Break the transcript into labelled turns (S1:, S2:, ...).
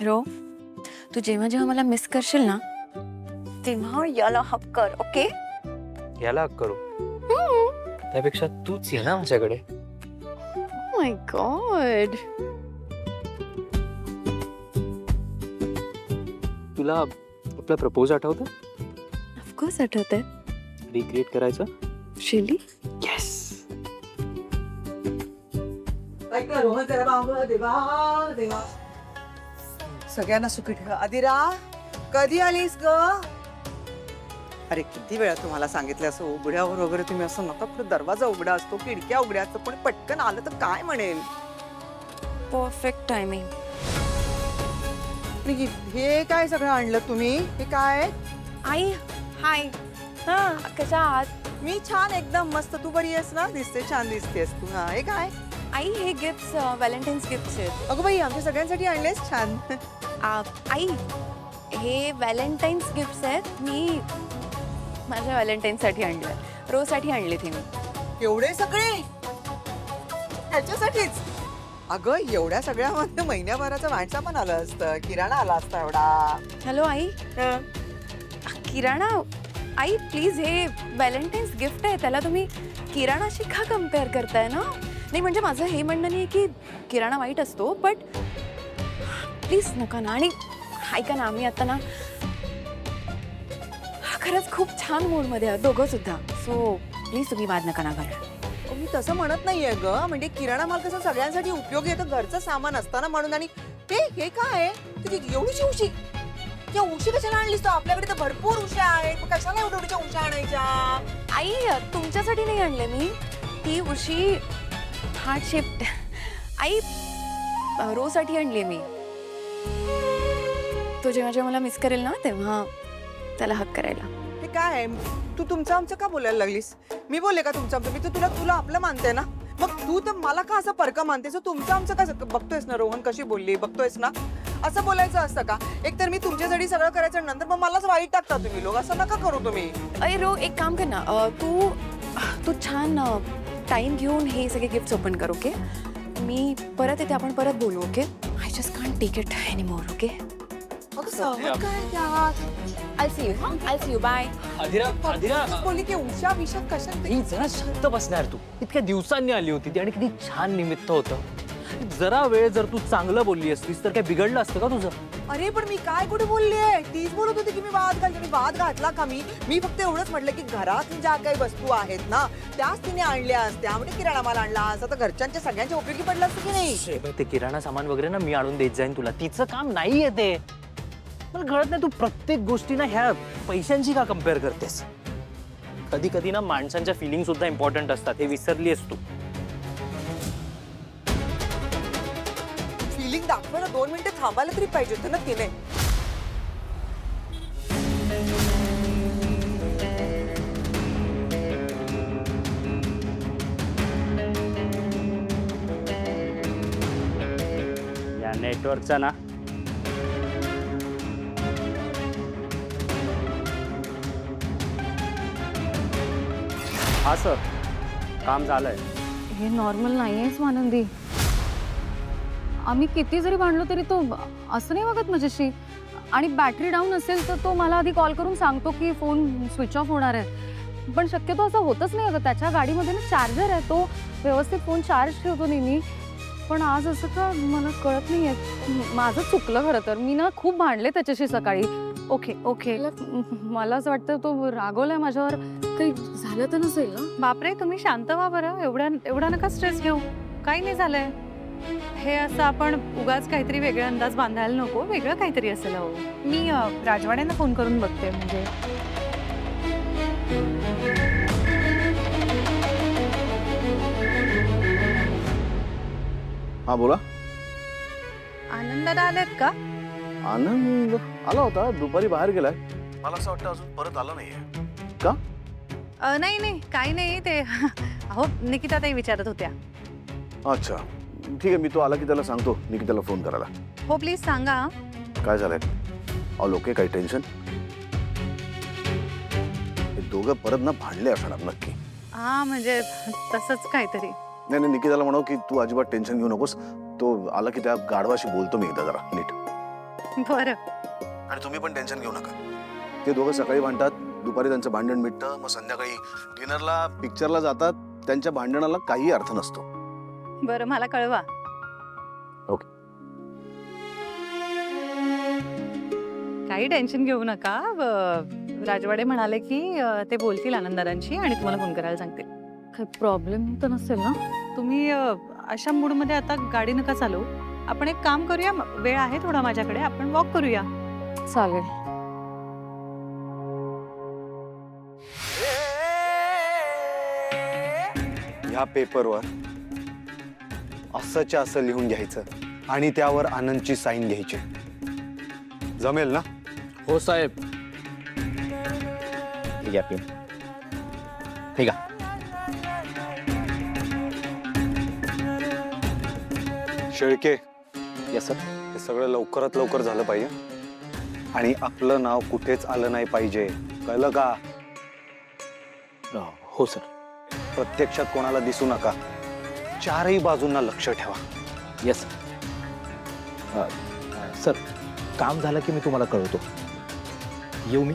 S1: Row, तू जेव्हा जेव्हा मला मिस करशील ना तेव्हा याला हक कर, ओके?
S2: याला हक करू? त्यापेक्षा तूच ये ना माझ्याकडे.
S1: माय गॉड.
S2: तुला आपला प्रपोज आठवतं?
S1: ऑफकोर्स आठवतंय.
S2: रिक्रिएट करायचं?
S1: शिली.
S2: येस.
S3: सगळ्यांना सुखी ठेवा. आदिरा, कधी आलीस ग? अरे किती वेळा तुम्हाला सांगितलं असं उघड्यावर वगैरे तुम्ही असं नका. पुढे दरवाजा उघडा असतो, खिडक्या उघड्या असतो, पण पटकन आलं तर काय म्हणेल?
S1: Perfect timing.
S3: हे काय सगळं आणलं तुम्ही? हे काय?
S1: आई, हाय. हा, कशा आहात?
S3: मी छान, एकदम मस्त. तू बरी आहेस ना? दिसते, छान दिसतेस तू. हा, हे काय?
S1: आई, हे गिफ्ट्स व्हॅलेंटाईन्स गिफ्ट्स आहेत.
S3: अगं बाई, आमच्या सगळ्यांसाठी आणलेस? छान.
S1: आई, हे व्हॅलेंटाईन्स गिफ्ट्स आहेत. मी माझ्या व्हॅलेंटाईन्ससाठी आणले. रोजसाठी आणले ते मी.
S3: एवढे सगळे ह्याच्यासाठीच? अगं एवढ्या सगळ्यामध्ये महिन्याभराचा वाटचा पण आलं असतं, किराणा आला असता एवढा.
S1: Hello I. Kirana? I please, हे व्हॅलेंटाईन्स गिफ्ट आहे, त्याला तुम्ही किराणाशी का कम्पेअर करताय ना? नाही म्हणजे माझं हे म्हणणं नाही की किराणा वाईट असतो, बट प्लीज नका ना. आणि ऐका ना, आम्ही आता ना खरंच खूप छान मूडमध्ये आहोत दोघं सुद्धा. सो प्लीज तुम्ही वाद नका ना करा.
S3: मी तसं म्हणत नाहीये ग. म्हणजे किराणा माल कसं सगळ्यांसाठी उपयोगी येतं, घरचं सामान असताना म्हणून. आणि हे काय तुझी एवढीची उशी? त्या उशी कशाला आणलीस तू? आपल्याकडे तर भरपूर उश्या आहेत, मग कशाला एवढ्या उश्या आणायच्या?
S1: आई, तुमच्यासाठी नाही आणले मी ती उशी. Heart shape. आई, रोजसाठी आणली मी. तो जेव्हा जेव्हा मला मिस करेल ना तेव्हा त्याला हक करायला.
S3: हे काय आहे? तू तुमचं आमचं का बोलायला लागलीस? मी बोलले का तुमचं आमचं? मी तर तुला आपलं मानते ना. मग तू तर मला का असं परका मानतेस? तुमचं आमचं कसं बघतोयस ना? रोहन कशी बोलली बघतोयस ना? असं बोलायचं असतं का? एकतर मी तुमच्यासाठी सगळं करायचं, नंतर मग मलाच वाईट टाकता तुम्ही लोक. असं नका करू तुम्ही.
S1: अरे रो, एक काम कर ना, तू छान टाइम घेऊन हे सगळे गिफ्ट्स ओपन कर, ओके? मी परत येते, आपण परत बोलू, okay? I just can't take it anymore, okay? I'll see you. I'll see you. Bye.
S2: Adira,
S3: बोलली की उषा विषा कशात?
S2: ही जरा शांत बसणार तू. इतक्या दिवसांनी आली होती ती आणि किती छान निमित्त होतं. जरा वेळ जर तू चांगलं बोलली असतीस तर काय बिघडलं असतं का तुझं?
S3: अरे पण मी काय कुठे बोलली आहे? तीच बोलत होती की मी वाद घालते. मी वाद घातला का? मी फक्त एवढंच म्हटलं की घरात ज्या काही वस्तू आहेत ना त्याच तिने आणल्या असत्या. म्हणजे किराणा माल आणला असता तर घरच्यांच्या सगळ्यांच्या उपयोगी पडलं असतं की नाही?
S2: ते किराणा सामान वगैरे ना मी आणून देत जाईन तुला. तिचं काम नाहीये ते. मला कळत नाही, तू प्रत्येक गोष्टीना ह्या पैशांची का कम्पेअर करतेस? कधी कधी ना माणसांच्या फिलिंग सुद्धा इम्पॉर्टंट असतात, हे विसरलीस तू.
S3: फिलिंग दाखवायला 2 मिनिटं थांबायला तरी पाहिजे होतं ना तिने.
S4: या नेटवर्कचा ना हा सर, काम झालंय.
S5: हे नॉर्मल नाहीये स्वानंदी. आम्ही किती जरी भांडलो तरी तो असं नाही वागत माझ्याशी. आणि बॅटरी डाऊन असेल तर तो मला आधी कॉल करून सांगतो की फोन स्विच ऑफ होणार आहे. पण शक्यतो असं होतच नाही. अगं त्याच्या गाडीमध्ये ना चार्जर आहे, तो व्यवस्थित फोन चार्ज ठेवतो नेहमी. पण आज असं का मला कळत नाही आहे. माझं चुकलं खरं तर. मी ना खूप भांडले त्याच्याशी सकाळी. ओके ओके, मला असं वाटतं तो रागवलाय माझ्यावर. काही झालं तर नसेल ना?
S6: बापरे, तुम्ही शांत व्हा बरं. एवढा नका स्ट्रेस घेऊ. काही नाही झालंय. हे असं आपण उगाच काहीतरी वेगळा अंदाज बांधायला नको. वेगळं काहीतरी असेल. हो, मी राजवाड्यांना फोन करून बघते. म्हणजे
S7: हा बोला.
S6: आनंदाला आलेत का?
S7: आनंद आला होता, दुपारी बाहेर गेलाय. मला असं वाटतं अजून परत आला नाहीये. का?
S6: नाही नाही, काही नाही. ते अहो, निकिता ताई विचारत होत्या.
S7: अच्छा ठीक आहे, मी तो आला की त्याला सांगतो निकिताला फोन करायला.
S6: हो प्लीज सांगा.
S7: काय झालंय? All okay? काही टेन्शन? हे दोघं परत ना भांडले असणार नक्की.
S6: हा म्हणजे तसंच काहीतरी.
S7: नाही नाही, निकिताला म्हणाव की तू अजिबात टेन्शन घेऊ नकोस. तो आला की त्या गाढवाशी बोलतो मी एकदा जरा नीट.
S6: बरं.
S7: आणि तुम्ही पण टेन्शन घेऊ नका. ते दोघं सकाळी भांडतात, दुपारी त्यांचं भांडण मिटतं, मग संध्याकाळी डिनरला पिक्चरला जातात. त्यांच्या भांडणाला काही अर्थ नसतो.
S6: बरं, मला कळवा.
S7: ओके.
S6: काही टेन्शन घेऊ नका. राजवाडे म्हणाले की ते बोलतील आनंददारांशी आणि तुम्हाला फोन करायला सांगतील.
S5: काही प्रॉब्लेम तर नसेल ना?
S6: तुम्ही अशा मूडमध्ये आता गाडी नका चालू. आपण एक काम करूया, वेळ आहे थोडा माझ्याकडे, आपण वॉक करूया.
S5: चालेल.
S8: ह्या पेपरवर असंच्या असं लिहून घ्यायचं आणि त्यावर आनंदची साईन घ्यायची. जमेल ना?
S2: हो साहेब. ठीक आहे ठीक आहे.
S8: Shelke,
S2: yes sir.
S8: हे सगळं लवकरात लवकर झालं पाहिजे आणि आपलं नाव कुठेच आलं नाही पाहिजे. कळलं का?
S2: हो सर.
S8: प्रत्यक्षात कोणाला दिसू नका. चारही बाजूंना लक्ष ठेवा.
S2: Yes sir. काम झालं की मी तुम्हाला कळवतो. येऊ मी?